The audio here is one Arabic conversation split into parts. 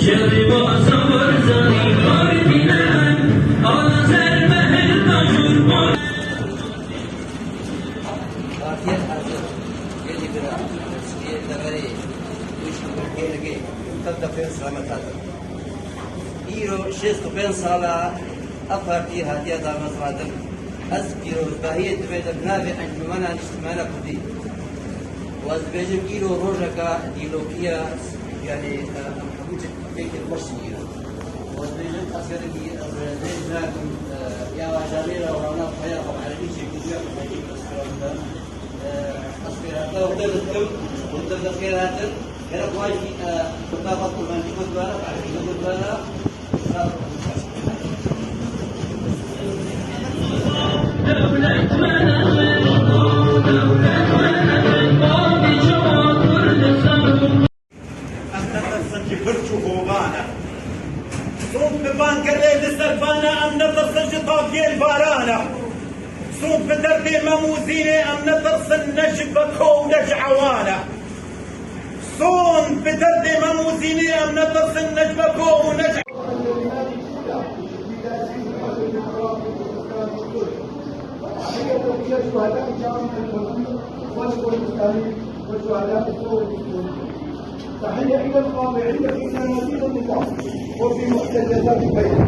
ایرو شست و پنج ساله افرادی هدیه دار مسرادن از پیروزباهی دوید ناوی انجمن اجتماعی کردی و از بیشتر ایرو روزکا دیلوکیا یعنی وجود فکر مشتی و از بیشتر اصلا کی از بیشتر یا جامعه و رانا خیال و عربی چیزی خیلی مسئله اسپیراتا و در خیرات era quasi tutta fatto l'antico dvara, l'antico dvara صوت ببان كريد السربانة أم نطرس طافي البارانة صوت بدرب مموزينة أم نطرس النجب كونج عوانة صون بدرب مموزينة أم نطرس النجب كونج تحية إلى الخاضعين في سناديد النظام وفي محتجزات البيت.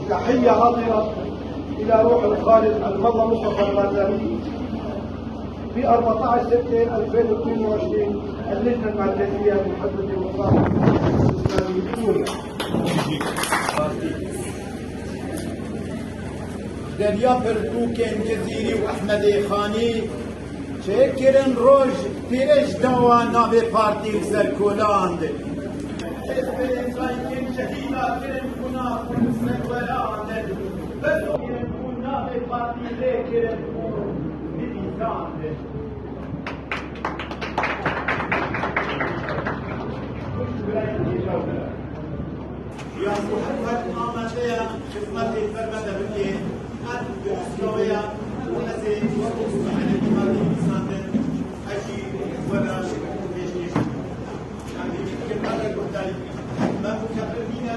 تحية حاضرة إلى روح الخالد المضى مصطفى الغزالي في 14/6/2022 اللجنة المركزية لحزب المصالح الإسلامي بسوريا. دریا پرتوکن جزیری و احمد خانی چکرن روز پیرش دوا نام پارتی سرکولاند حزب الانسان شهیدا کرن کنا مستقبلاند بس کرن نام پارتی کرن میزاند یا محمد آمده خدمت فرمانده بودی الدستورية والتي توقف على الإمام الإنسان أجي ولا بيجيش يعني كما قلت لك ما مكبرين